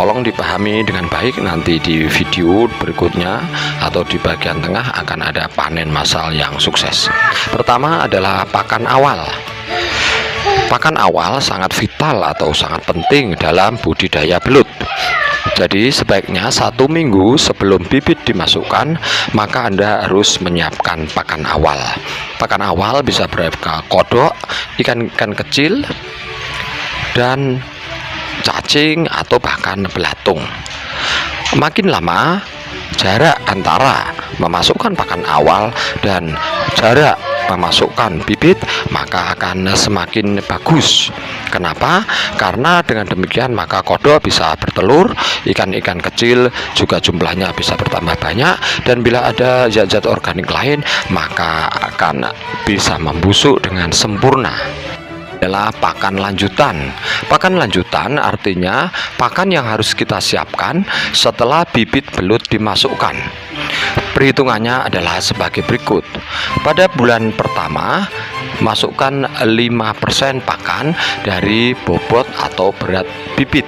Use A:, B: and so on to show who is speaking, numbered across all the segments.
A: Tolong dipahami dengan baik, nanti di video berikutnya atau di bagian tengah akan ada panen massal yang sukses. Pertama adalah pakan awal. Pakan awal sangat vital atau sangat penting dalam budidaya belut. Jadi sebaiknya 1 minggu sebelum bibit dimasukkan, maka Anda harus menyiapkan pakan awal. Pakan awal bisa berupa kodok, ikan-ikan kecil, dan cacing atau bahkan belatung. Makin lama jarak antara memasukkan pakan awal dan jarak memasukkan bibit maka akan semakin bagus. Kenapa? Karena dengan demikian maka kodok bisa bertelur, ikan-ikan kecil juga jumlahnya bisa bertambah banyak, dan bila ada zat-zat organik lain maka akan bisa membusuk dengan sempurna. Adalah pakan lanjutan. Pakan lanjutan artinya pakan yang harus kita siapkan setelah bibit belut dimasukkan. Perhitungannya adalah sebagai berikut. Pada bulan pertama, masukkan 5% pakan dari bobot atau berat bibit.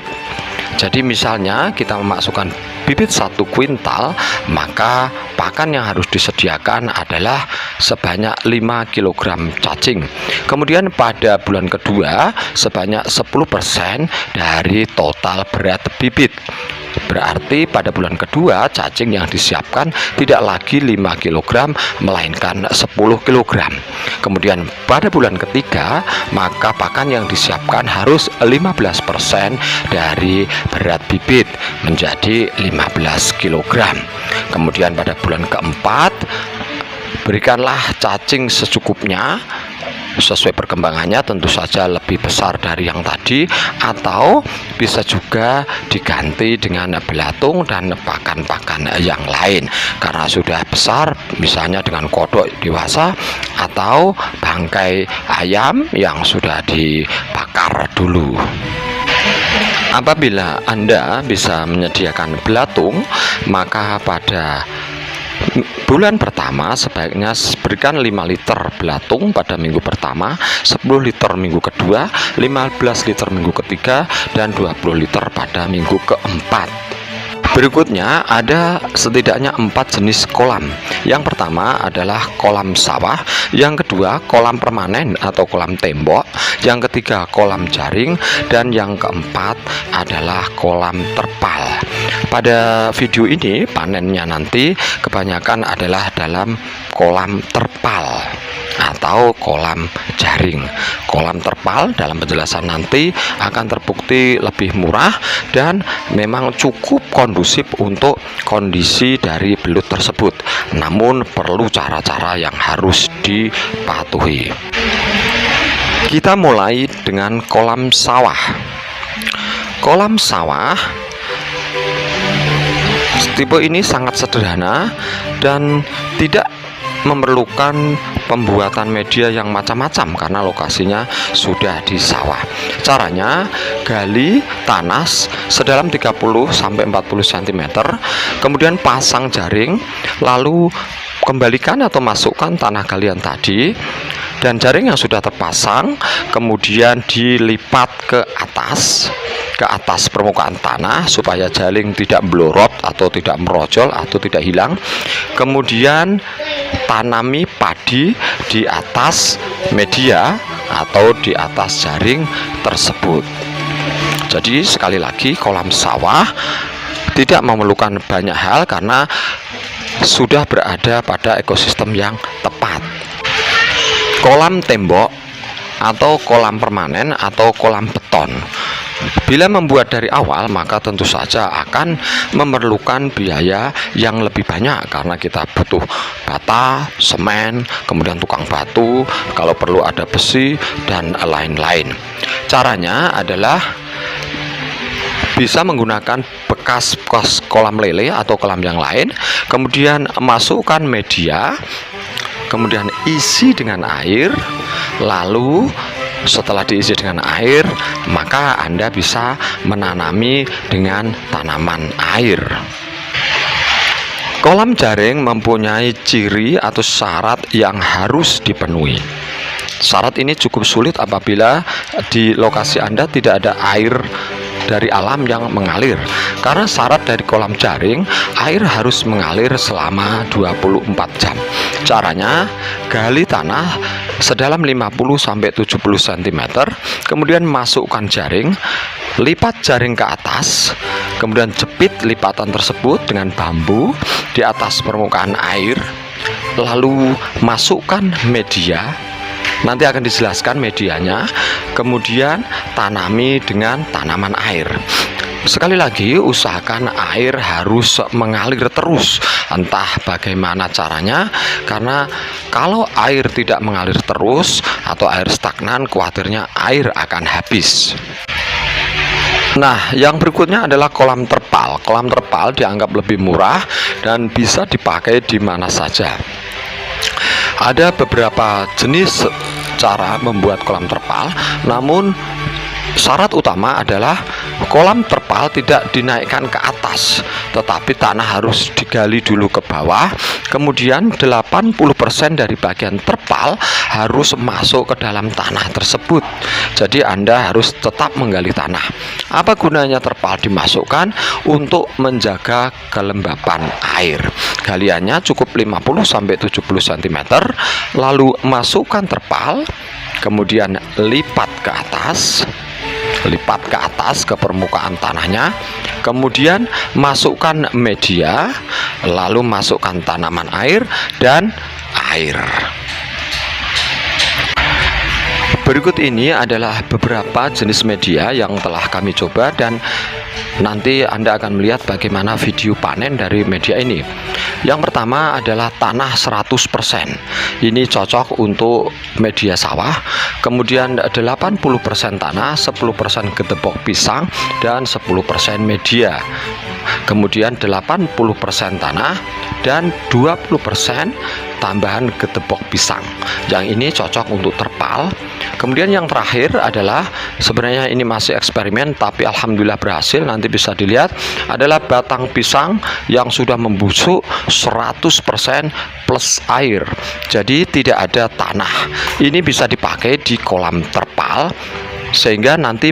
A: Jadi misalnya kita memasukkan bibit 1 kuintal, maka pakan yang harus disediakan adalah sebanyak 5 kg cacing. Kemudian pada bulan kedua sebanyak 10% dari total berat bibit. Berarti pada bulan kedua cacing yang disiapkan tidak lagi 5 kg melainkan 10 kg. Kemudian pada bulan ketiga maka pakan yang disiapkan harus 15% dari berat bibit menjadi 15 kg. Kemudian pada bulan keempat berikanlah cacing secukupnya sesuai perkembangannya, tentu saja lebih besar dari yang tadi, atau bisa juga diganti dengan belatung dan pakan-pakan yang lain karena sudah besar, misalnya dengan kodok dewasa atau bangkai ayam yang sudah dibakar dulu. Apabila Anda bisa menyediakan belatung, maka pada bulan pertama sebaiknya berikan 5 liter belatung pada minggu pertama, 10 liter minggu kedua, 15 liter minggu ketiga, dan 20 liter pada minggu keempat. Berikutnya ada setidaknya 4 jenis kolam. Yang pertama adalah kolam sawah, yang kedua kolam permanen atau kolam tembok, yang ketiga kolam jaring, dan yang keempat adalah kolam terpal. Pada video ini panennya nanti kebanyakan adalah dalam kolam terpal atau kolam jaring. Kolam terpal dalam penjelasan nanti akan terbukti lebih murah dan memang cukup kondusif untuk kondisi dari belut tersebut. Namun perlu cara-cara yang harus dipatuhi. Kita mulai dengan kolam sawah. Kolam sawah tipe ini sangat sederhana dan tidak memerlukan pembuatan media yang macam-macam karena lokasinya sudah di sawah. Caranya gali tanah sedalam 30-40 cm, kemudian pasang jaring, lalu kembalikan atau masukkan tanah galian tadi, dan jaring yang sudah terpasang kemudian dilipat ke atas permukaan tanah supaya jaring tidak melorot atau tidak merojol atau tidak hilang. Kemudian tanami padi di atas media atau di atas jaring tersebut. Jadi sekali lagi, kolam sawah tidak memerlukan banyak hal karena sudah berada pada ekosistem yang tepat. Kolam tembok atau kolam permanen atau kolam beton, bila membuat dari awal maka tentu saja akan memerlukan biaya yang lebih banyak karena kita butuh bata, semen, kemudian tukang batu, kalau perlu ada besi dan lain-lain. Caranya adalah bisa menggunakan bekas kolam lele atau kolam yang lain, kemudian masukkan media, kemudian isi dengan air, lalu setelah diisi dengan air maka Anda bisa menanami dengan tanaman air. Kolam jaring mempunyai ciri atau syarat yang harus dipenuhi. Syarat ini cukup sulit apabila di lokasi Anda tidak ada air dari alam yang mengalir. Karena syarat dari kolam jaring, air harus mengalir selama 24 jam. Caranya, gali tanah sedalam 50-70 cm, kemudian masukkan jaring, lipat jaring ke atas, kemudian jepit lipatan tersebut dengan bambu di atas permukaan air, lalu masukkan media. Nanti akan dijelaskan medianya, kemudian tanami dengan tanaman air. Sekali lagi, usahakan air harus mengalir terus, entah bagaimana caranya, karena kalau air tidak mengalir terus atau air stagnan, khawatirnya air akan habis. Nah, yang berikutnya adalah kolam terpal. Kolam terpal dianggap lebih murah dan bisa dipakai di mana saja. Ada beberapa jenis cara membuat kolam terpal, namun syarat utama adalah kolam terpal tidak dinaikkan ke atas, tetapi tanah harus digali dulu ke bawah, kemudian 80% dari bagian terpal harus masuk ke dalam tanah tersebut. Jadi Anda harus tetap menggali tanah. Apa gunanya terpal dimasukkan? Untuk menjaga kelembapan air. Galiannya cukup 50-70 cm, lalu masukkan terpal, kemudian lipat ke atas ke permukaan tanahnya, kemudian masukkan media, lalu masukkan tanaman air dan air. Berikut ini adalah beberapa jenis media yang telah kami coba, dan nanti Anda akan melihat bagaimana video panen dari media ini. Yang pertama adalah tanah 100%. Ini cocok untuk media sawah. Kemudian 80% tanah, 10% gedebok pisang, dan 10% media. Kemudian 80% tanah dan 20% tambahan gedebok pisang. Yang ini cocok untuk terpal. Kemudian yang terakhir adalah, sebenarnya ini masih eksperimen tapi alhamdulillah berhasil, nanti bisa dilihat, adalah batang pisang yang sudah membusuk 100% plus air. Jadi tidak ada tanah. Ini bisa dipakai di kolam terpal, sehingga nanti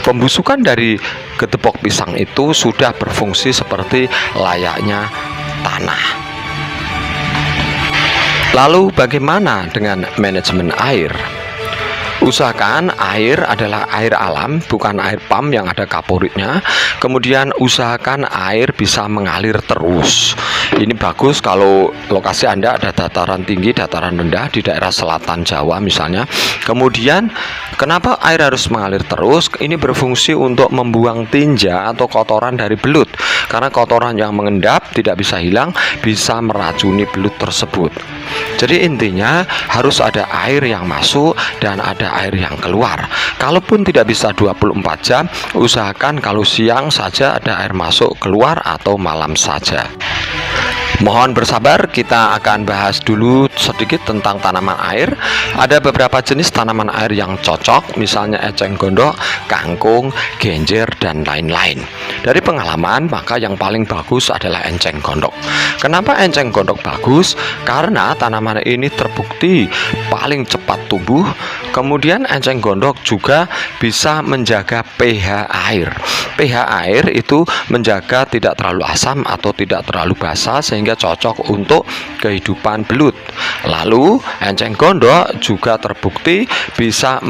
A: pembusukan dari gedebok pisang itu sudah berfungsi seperti layaknya tanah. Lalu bagaimana dengan manajemen air? Usahakan air adalah air alam, bukan air pump yang ada kaporitnya. Kemudian usahakan air bisa mengalir terus. Ini bagus kalau lokasi Anda ada dataran tinggi, dataran rendah di daerah selatan Jawa misalnya. Kemudian kenapa air harus mengalir terus? Ini berfungsi untuk membuang tinja atau kotoran dari belut. Karena kotoran yang mengendap tidak bisa hilang, bisa meracuni belut tersebut. Jadi intinya harus ada air yang masuk dan ada air yang keluar. Kalaupun tidak bisa 24 jam, usahakan kalau siang saja ada air masuk keluar atau malam saja. Mohon bersabar, kita akan bahas dulu sedikit tentang tanaman air. Ada beberapa jenis tanaman air yang cocok, misalnya eceng gondok, kangkung, genjer, dan lain-lain. Dari pengalaman, maka yang paling bagus adalah enceng gondok. Kenapa enceng gondok bagus? Karena tanaman ini terbukti paling cepat tumbuh. Kemudian enceng gondok juga bisa menjaga pH air. pH air itu menjaga tidak terlalu asam atau tidak terlalu basa, sehingga cocok untuk kehidupan belut. Lalu enceng gondok juga terbukti bisa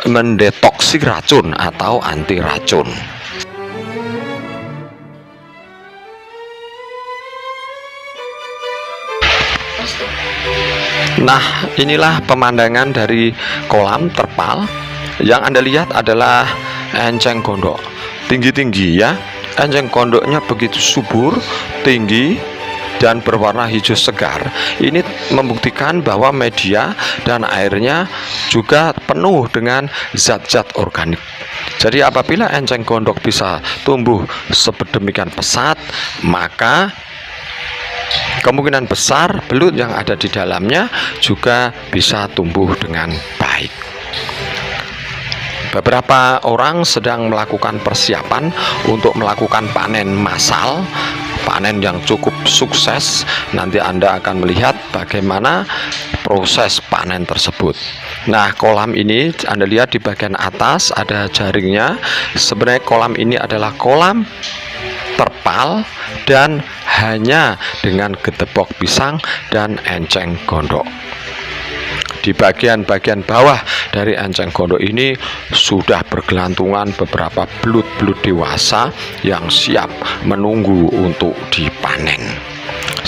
A: mendeteksi racun atau anti racun. Nah, inilah pemandangan dari kolam terpal. Yang Anda lihat adalah enceng gondok tinggi-tinggi ya. Enceng gondoknya begitu subur, tinggi, dan berwarna hijau segar. Ini membuktikan bahwa media dan airnya juga penuh dengan zat-zat organik. Jadi apabila enceng gondok bisa tumbuh sedemikian pesat, maka kemungkinan besar belut yang ada di dalamnya juga bisa tumbuh dengan baik. Beberapa orang sedang melakukan persiapan untuk melakukan panen massal, panen yang cukup sukses. Nanti Anda akan melihat bagaimana proses panen tersebut. Nah, kolam ini Anda lihat di bagian atas ada jaringnya. Sebenarnya kolam ini adalah kolam terpal dan hanya dengan getepok pisang dan enceng gondok. Di bagian-bagian bawah dari enceng gondok ini sudah bergelantungan beberapa belut-belut dewasa yang siap menunggu untuk dipanen.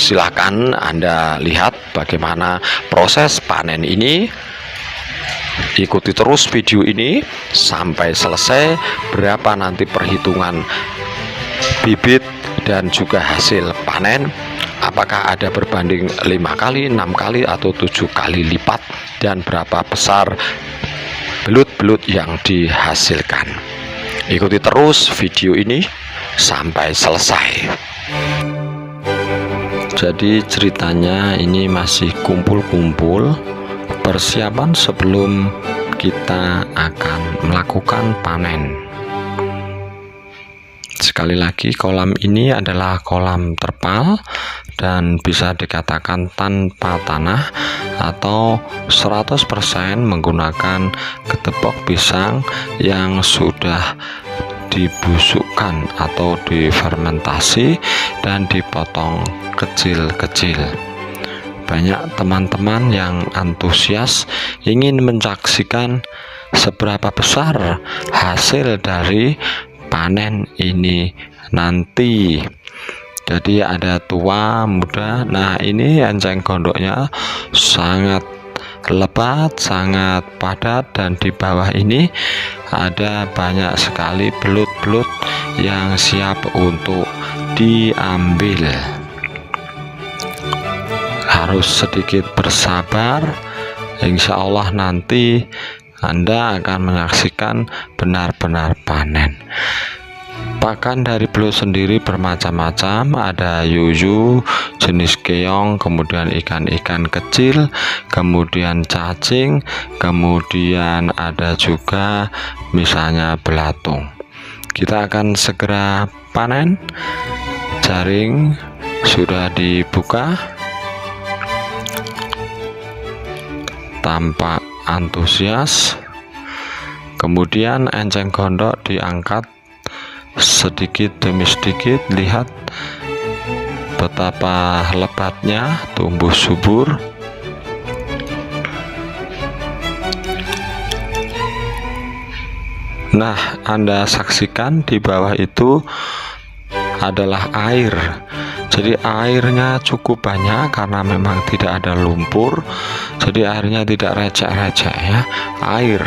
A: Silakan Anda lihat bagaimana proses panen ini. Ikuti terus video ini sampai selesai, berapa nanti perhitungan bibit dan juga hasil panen, apakah ada berbanding 5 kali, 6 kali atau 7 kali lipat, dan berapa besar belut-belut yang dihasilkan. Ikuti terus video ini sampai selesai. Jadi ceritanya ini masih kumpul-kumpul persiapan sebelum kita akan melakukan panen. Sekali lagi, kolam ini adalah kolam terpal dan bisa dikatakan tanpa tanah atau 100% menggunakan getepok pisang yang sudah dibusukkan atau difermentasi dan dipotong kecil-kecil. Banyak teman-teman yang antusias ingin menyaksikan seberapa besar hasil dari panen ini nanti. Jadi ada tua, muda. Nah, ini enceng gondoknya sangat lebat, sangat padat, dan di bawah ini ada banyak sekali belut-belut yang siap untuk diambil. Harus sedikit bersabar, insya Allah nanti Anda akan menyaksikan benar-benar panen. Pakan dari belut sendiri bermacam-macam, ada yuyu, jenis keong, kemudian ikan-ikan kecil, kemudian cacing, kemudian ada juga misalnya belatung. Kita akan segera panen. Jaring sudah dibuka. Tampak antusias. Kemudian enceng gondok diangkat sedikit demi sedikit. Lihat betapa lebatnya, tumbuh subur. Nah, Anda saksikan di bawah itu adalah air. Jadi airnya cukup banyak karena memang tidak ada lumpur. Jadi airnya tidak recek-recek ya, air.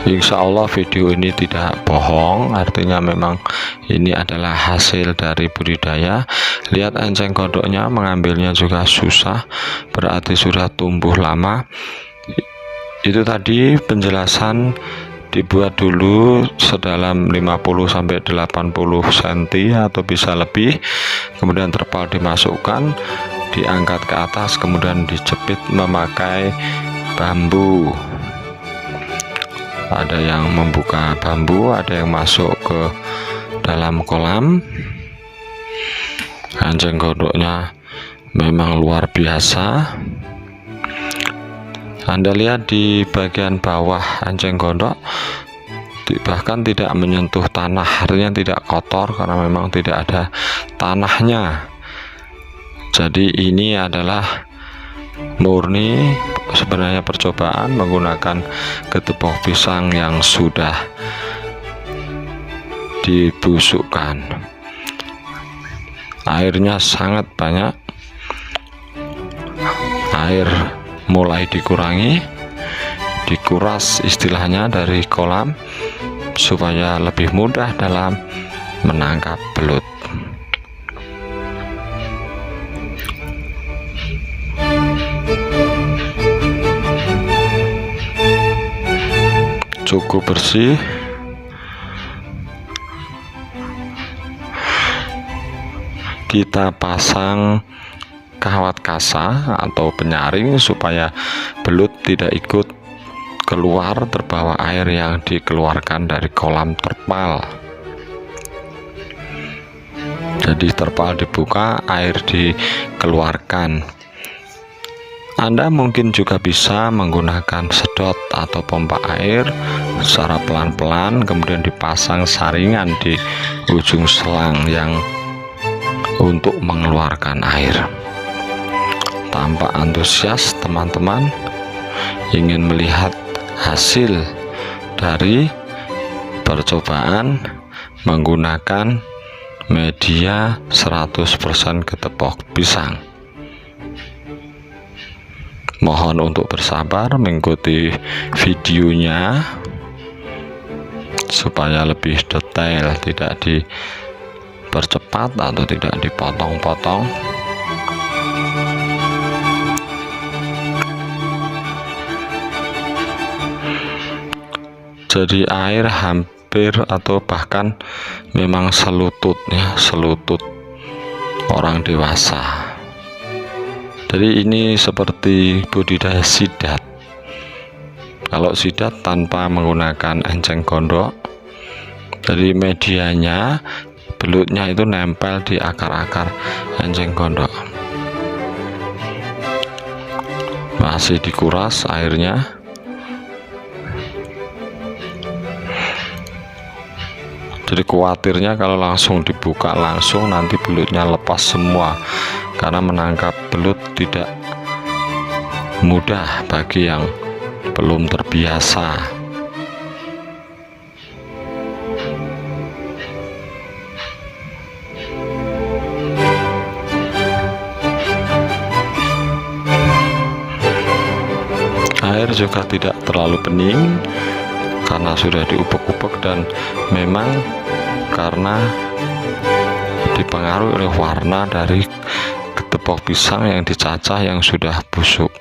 A: Insya Allah video ini tidak bohong, artinya memang ini adalah hasil dari budidaya. Lihat enceng gondoknya, mengambilnya juga susah, berarti sudah tumbuh lama. Itu tadi penjelasan. Dibuat dulu sedalam 50-80 cm atau bisa lebih, kemudian terpal dimasukkan, diangkat ke atas, kemudian dijepit memakai bambu. Ada yang membuka bambu, ada yang masuk ke dalam kolam. Enceng gondoknya memang luar biasa. Anda lihat di bagian bawah enceng gondok bahkan tidak menyentuh tanah, artinya tidak kotor karena memang tidak ada tanahnya. Jadi ini adalah murni sebenarnya percobaan menggunakan getepok pisang yang sudah dibusukkan. Airnya sangat banyak, air mulai dikurangi, dikuras istilahnya dari kolam supaya lebih mudah dalam menangkap belut. Cukup bersih. Kita pasang kawat kasa atau penyaring supaya belut tidak ikut keluar terbawa air yang dikeluarkan dari kolam terpal. Jadi terpal dibuka, air dikeluarkan. Anda mungkin juga bisa menggunakan sedot atau pompa air secara pelan-pelan, kemudian dipasang saringan di ujung selang yang untuk mengeluarkan air. Tampak antusias teman-teman ingin melihat hasil dari percobaan menggunakan media 100% ketepok pisang. Mohon untuk bersabar mengikuti videonya supaya lebih detail, tidak dipercepat atau tidak dipotong-potong. Jadi air hampir atau bahkan memang selutut ya, selutut orang dewasa. Jadi ini seperti budidaya sidat. Kalau sidat tanpa menggunakan enceng gondok, jadi medianya, belutnya itu nempel di akar-akar enceng gondok. Masih dikuras airnya. Jadi khawatirnya kalau langsung dibuka langsung nanti belutnya lepas semua, karena menangkap belut tidak mudah bagi yang belum terbiasa. Air juga tidak terlalu bening karena sudah diupek-upek, dan memang karena dipengaruhi oleh warna dari ketepok pisang yang dicacah yang sudah busuk.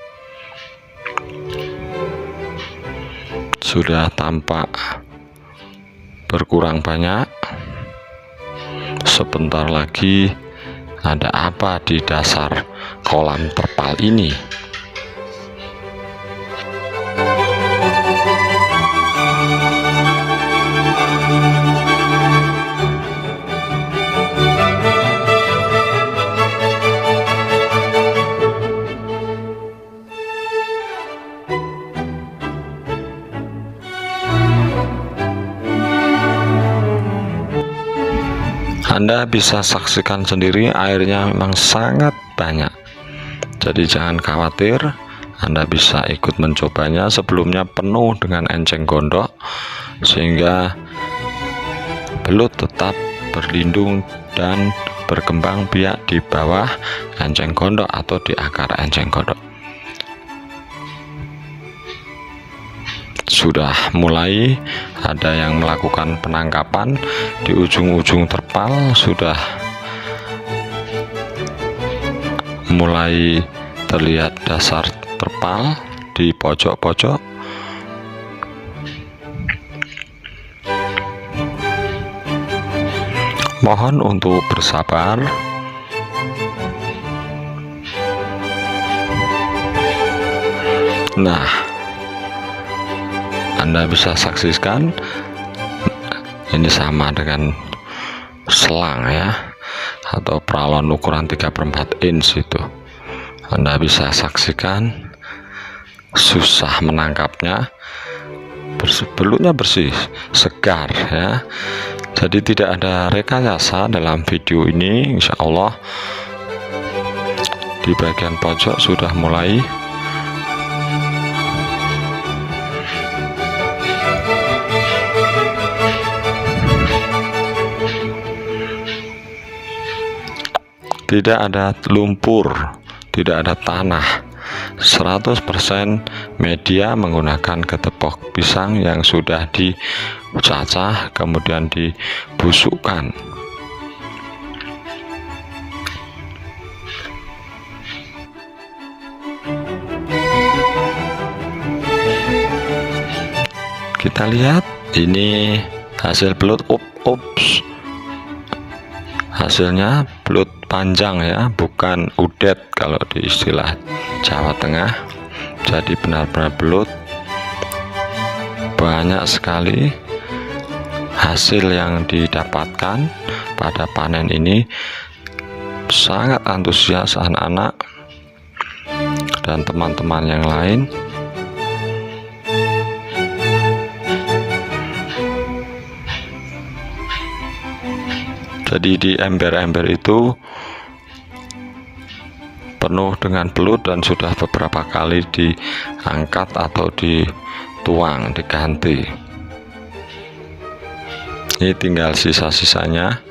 A: Sudah tampak berkurang banyak. Sebentar lagi ada apa di dasar kolam terpal ini? Anda bisa saksikan sendiri, airnya memang sangat banyak. Jadi jangan khawatir, Anda bisa ikut mencobanya. Sebelumnya penuh dengan enceng gondok sehingga belut tetap berlindung dan berkembang biak di bawah enceng gondok atau di akar enceng gondok. Sudah mulai ada yang melakukan penangkapan di ujung-ujung terpal, sudah mulai terlihat dasar terpal di pojok-pojok. Mohon untuk bersabar. Nah, Anda bisa saksikan ini sama dengan selang ya, atau pralon ukuran 3/4 inch itu. Anda bisa saksikan susah menangkapnya, belutnya bersih, segar ya. Jadi tidak ada rekayasa dalam video ini. Insya Allah di bagian pojok sudah mulai tidak ada lumpur, tidak ada tanah. 100% media menggunakan ketepok pisang yang sudah dicacah kemudian dibusukkan. Kita lihat ini hasil belut. Ups, hasilnya belut panjang ya, bukan udet kalau di istilah Jawa Tengah. Jadi benar-benar belut. Banyak sekali hasil yang didapatkan pada panen ini. Sangat antusias anak-anak dan teman-teman yang lain. Jadi di ember-ember itu penuh dengan belut dan sudah beberapa kali diangkat atau dituang, diganti. Ini tinggal sisa-sisanya.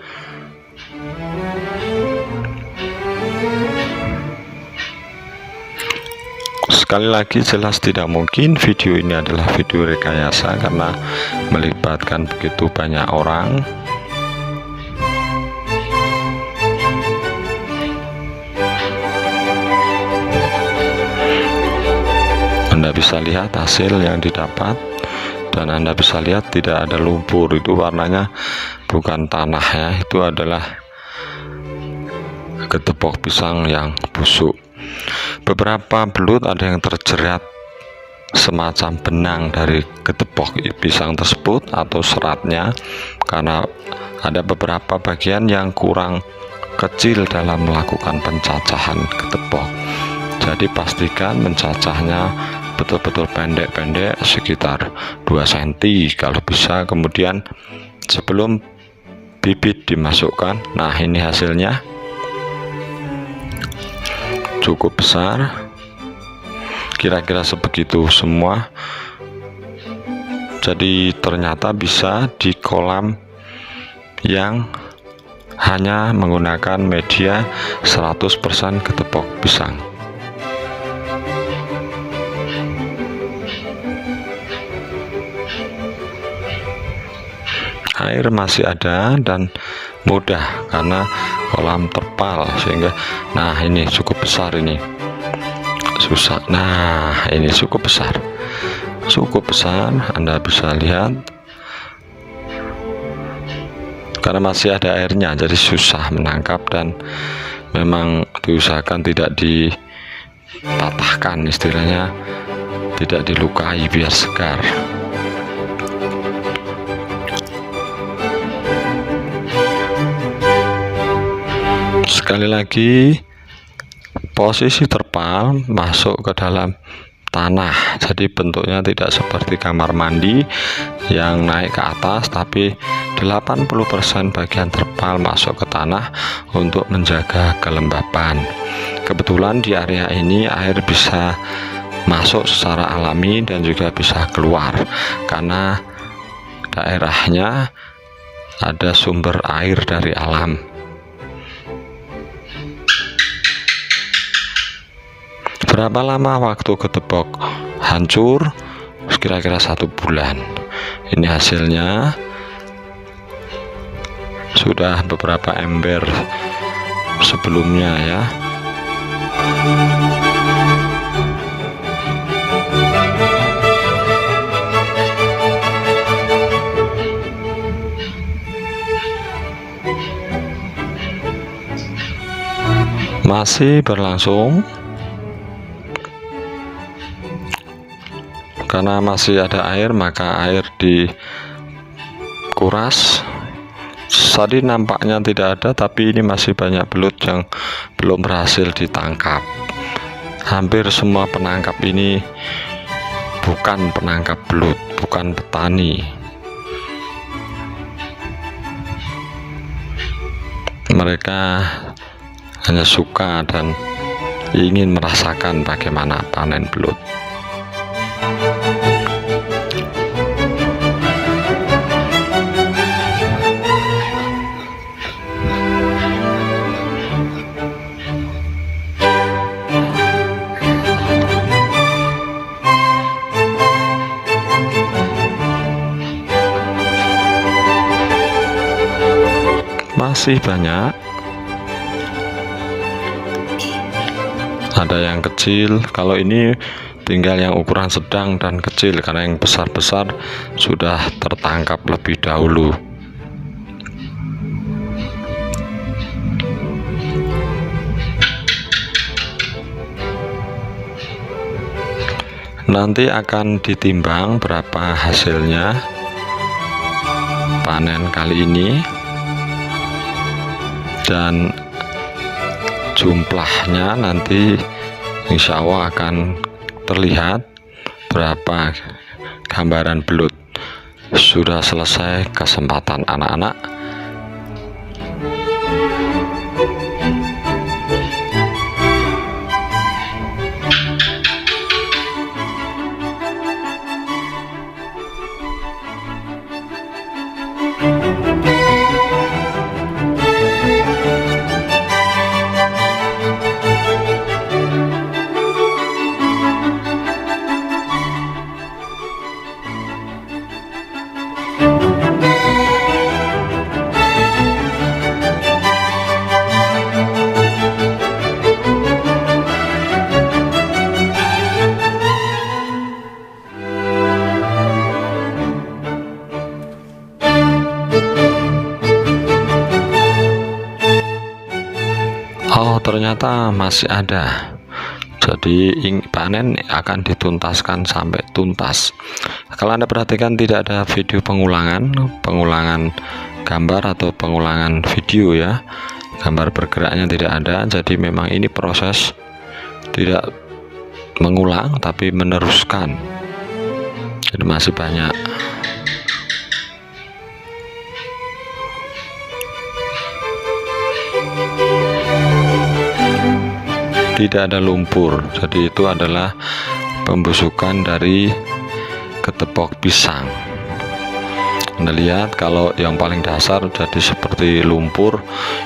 A: Sekali lagi, jelas tidak mungkin video ini adalah video rekayasa karena melibatkan begitu banyak orang. Anda bisa lihat hasil yang didapat, dan Anda bisa lihat tidak ada lumpur. Itu warnanya bukan tanah ya, itu adalah getepok pisang yang busuk. Beberapa belut ada yang terjerat semacam benang dari getepok pisang tersebut atau seratnya, karena ada beberapa bagian yang kurang kecil dalam melakukan pencacahan getepok. Jadi pastikan mencacahnya betul-betul pendek-pendek, sekitar 2 cm kalau bisa. Kemudian sebelum bibit dimasukkan, nah ini hasilnya cukup besar, kira-kira sebegitu semua. Jadi ternyata bisa di kolam yang hanya menggunakan media 100% getepok pisang. Air masih ada dan mudah karena kolam terpal, sehingga nah ini cukup besar, ini susah. Nah ini cukup besar, Anda bisa lihat karena masih ada airnya, jadi susah menangkap dan memang diusahakan tidak dipatahkan, istilahnya tidak dilukai biar segar. Sekali lagi, posisi terpal masuk ke dalam tanah, jadi bentuknya tidak seperti kamar mandi yang naik ke atas, tapi 80% bagian terpal masuk ke tanah untuk menjaga kelembapan. Kebetulan di area ini air bisa masuk secara alami dan juga bisa keluar karena daerahnya ada sumber air dari alam. Berapa lama waktu getepok hancur? Kira-kira 1 bulan. Ini hasilnya, sudah beberapa ember sebelumnya ya. Masih berlangsung. Karena masih ada air, maka air dikuras. Tadi nampaknya tidak ada, tapi ini masih banyak belut yang belum berhasil ditangkap. Hampir semua penangkap ini bukan penangkap belut, bukan petani. Mereka hanya suka dan ingin merasakan bagaimana panen belut. Masih banyak, ada yang kecil. Kalau ini tinggal yang ukuran sedang dan kecil, karena yang besar-besar sudah tertangkap lebih dahulu. Nanti akan ditimbang berapa hasilnya panen kali ini dan jumlahnya nanti insya Allah akan terlihat berapa gambaran belut. Sudah selesai kesempatan anak-anak. Oh, ternyata masih ada. Jadi panen akan dituntaskan sampai tuntas. Kalau Anda perhatikan, tidak ada video pengulangan gambar atau pengulangan video ya. Gambar bergeraknya tidak ada. Jadi memang ini proses tidak mengulang tapi meneruskan. Jadi masih banyak. Tidak ada lumpur, jadi itu adalah pembusukan dari ketepok pisang. Anda lihat, kalau yang paling dasar jadi seperti lumpur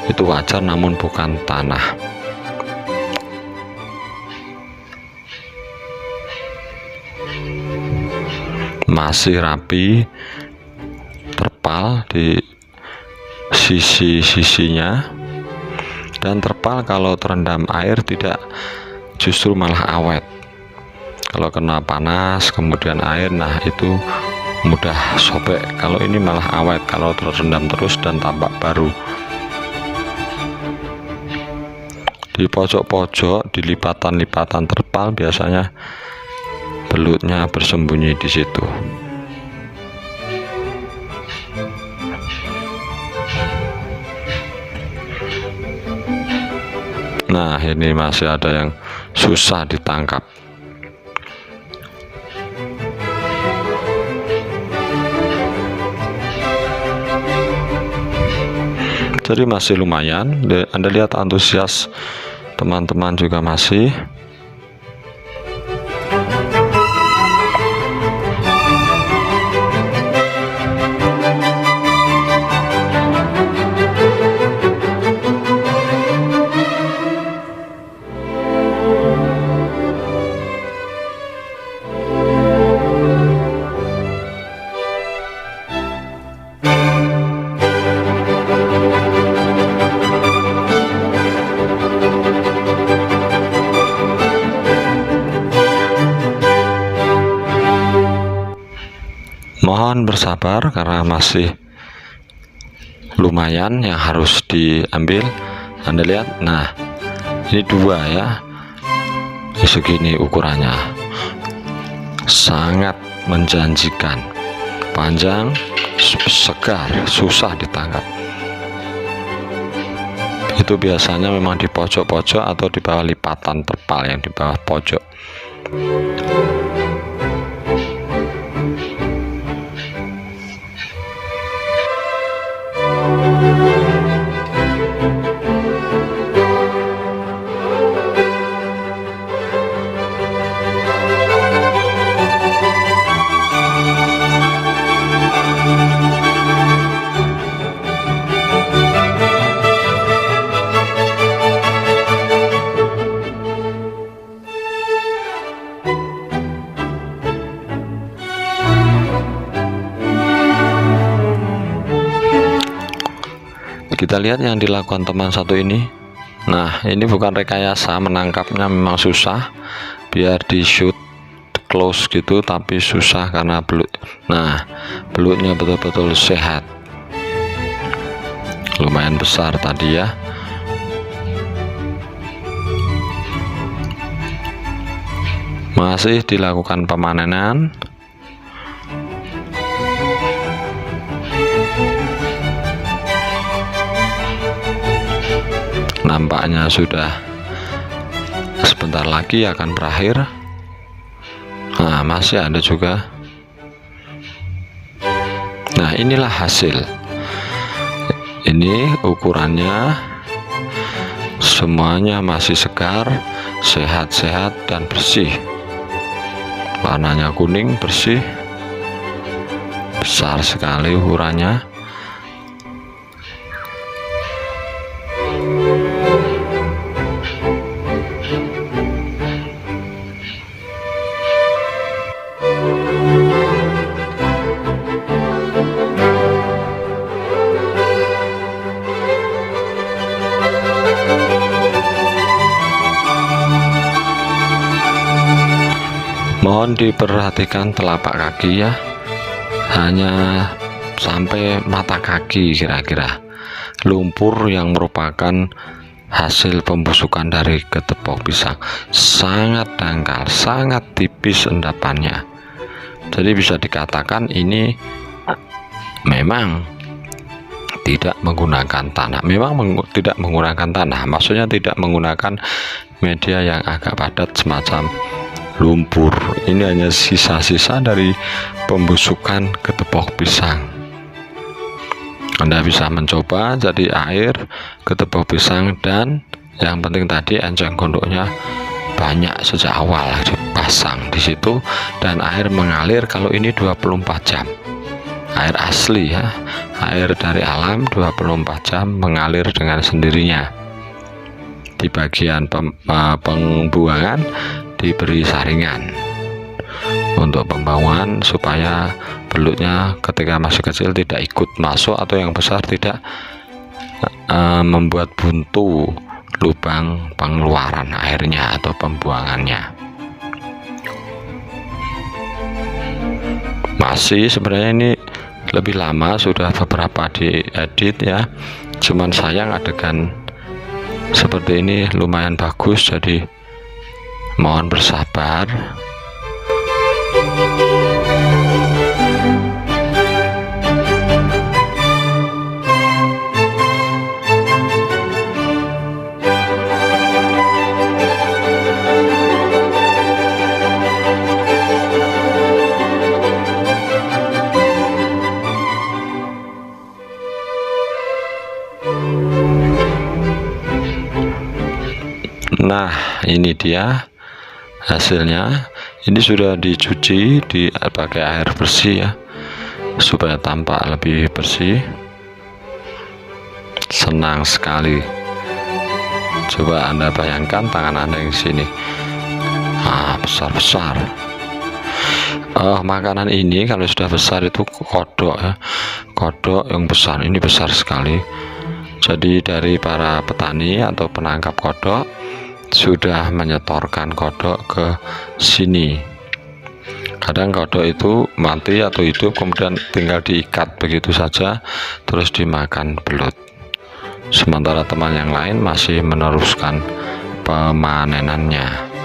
A: itu wajar, namun bukan tanah. Masih rapi, terpal di sisi-sisinya. Dan terpal kalau terendam air tidak, justru malah awet. Kalau kena panas kemudian air, nah itu mudah sobek. Kalau ini malah awet kalau terendam terus dan tampak baru. Di pojok-pojok, di lipatan-lipatan terpal biasanya belutnya bersembunyi di situ. Nah, ini masih ada yang susah ditangkap. Jadi masih lumayan. Anda lihat antusias teman-teman juga masih. Mohon bersabar karena masih lumayan yang harus diambil. Anda lihat, nah ini dua ya, segini ukurannya, sangat menjanjikan, panjang, segar, susah ditangkap. Itu biasanya memang di pojok-pojok atau di bawah lipatan terpal yang di bawah pojok. Kita lihat yang dilakukan teman satu ini. Nah, ini bukan rekayasa, menangkapnya memang susah. Biar di shoot close gitu, tapi susah karena belut. Nah, belutnya betul-betul sehat. Lumayan besar tadi ya. Masih dilakukan pemanenan. Nampaknya sudah sebentar lagi akan berakhir. Nah, masih ada juga. Nah, inilah hasil. Ini ukurannya, semuanya masih segar, sehat-sehat dan bersih. Warnanya kuning, bersih, besar sekali ukurannya. Mohon diperhatikan telapak kaki ya, hanya sampai mata kaki kira-kira. Lumpur yang merupakan hasil pembusukan dari ketepok pisang sangat dangkal, sangat tipis endapannya. Jadi bisa dikatakan ini memang tidak menggunakan tanah. Tidak menggunakan tanah, maksudnya tidak menggunakan media yang agak padat semacam lumpur. Ini hanya sisa-sisa dari pembusukan ketepok pisang. Anda bisa mencoba jadi air ketepok pisang, dan yang penting tadi enceng gondoknya banyak sejak awal dipasang di situ, dan air mengalir. Kalau ini 24 jam, air asli ya, air dari alam 24 jam mengalir dengan sendirinya. Di bagian pembuangan diberi saringan untuk pembuangan supaya belutnya ketika masih kecil tidak ikut masuk, atau yang besar tidak membuat buntu lubang pengeluaran airnya atau pembuangannya. Masih sebenarnya ini lebih lama, sudah beberapa diedit ya, cuman sayang adegan seperti ini lumayan bagus, jadi mohon bersabar. Nah, ini dia hasilnya. Ini sudah dicuci pakai air bersih ya, supaya tampak lebih bersih. Senang sekali. Coba Anda bayangkan tangan Anda yang sini, besar-besar. Makanan ini kalau sudah besar itu kodok ya, kodok yang besar. Ini besar sekali. Jadi dari para petani atau penangkap kodok sudah menyetorkan kodok ke sini. Kadang kodok itu mati atau hidup, kemudian tinggal diikat begitu saja terus dimakan belut. Sementara teman yang lain masih meneruskan pemanenannya.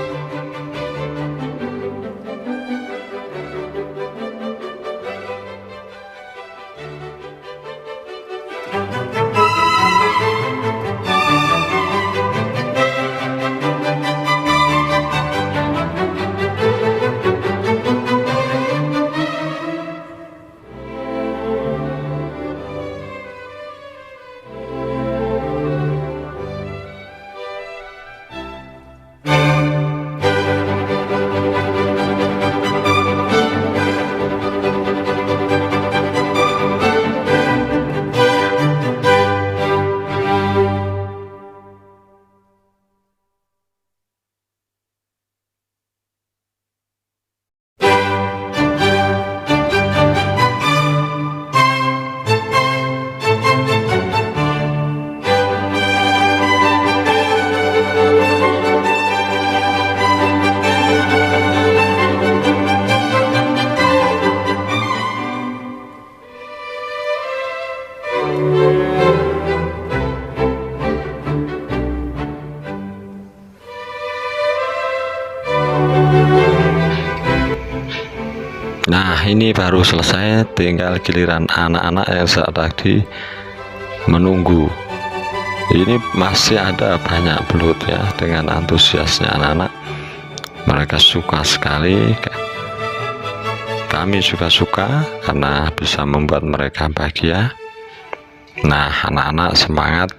A: Nah, ini baru selesai, tinggal giliran anak-anak yang saat tadi menunggu. Ini masih ada banyak belut ya, dengan antusiasnya anak-anak Mereka suka sekali, kami juga suka karena bisa membuat mereka bahagia. Nah, anak-anak semangat.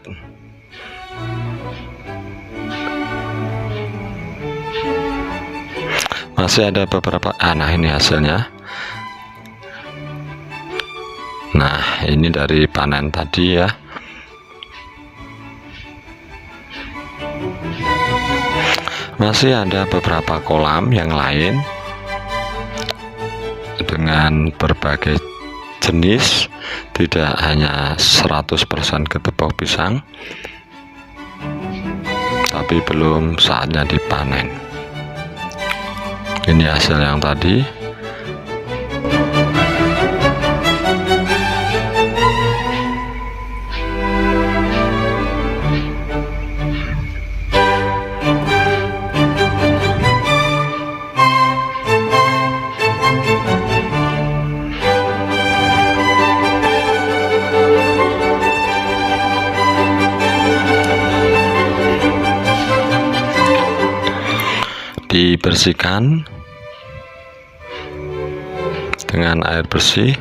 A: Masih ada beberapa, nah ini hasilnya. Nah, ini dari panen tadi ya. Masih ada beberapa kolam yang lain dengan berbagai jenis, tidak hanya 100% ketepok pisang, tapi belum saatnya dipanen. Ini hasil yang tadi. Dibersihkan dengan air bersih.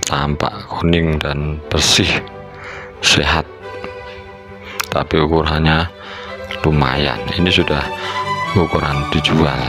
A: Tampak kuning dan bersih, sehat, tapi ukurannya lumayan. Ini sudah ukuran dijual.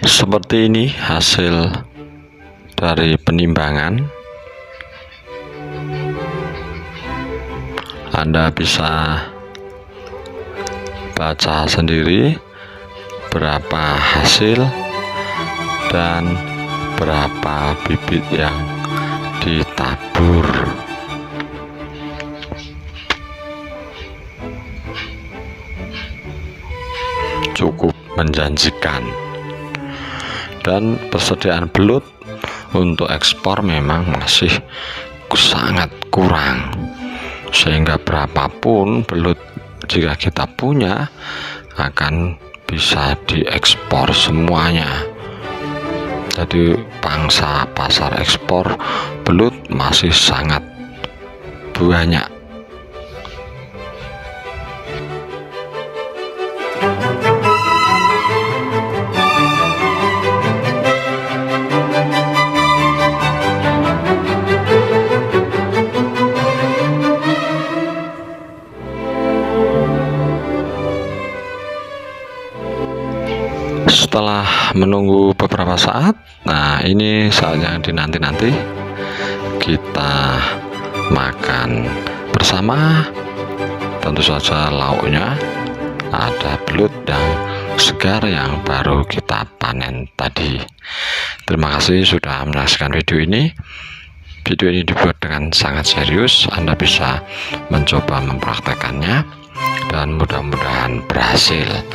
A: Seperti ini hasil dari penimbangan. Anda bisa baca sendiri berapa hasil dan berapa bibit yang ditabur. Cukup menjanjikan. Dan persediaan belut untuk ekspor memang masih sangat kurang, sehingga berapapun belut jika kita punya akan bisa diekspor semuanya. Jadi pangsa pasar ekspor belut masih sangat banyak. Setelah menunggu beberapa saat, nah ini saatnya dinanti-nanti, kita makan bersama. Tentu saja lauknya ada belut yang segar yang baru kita panen tadi. Terima kasih sudah menyaksikan video ini. Video ini dibuat dengan sangat serius. Anda bisa mencoba mempraktekannya dan mudah-mudahan berhasil.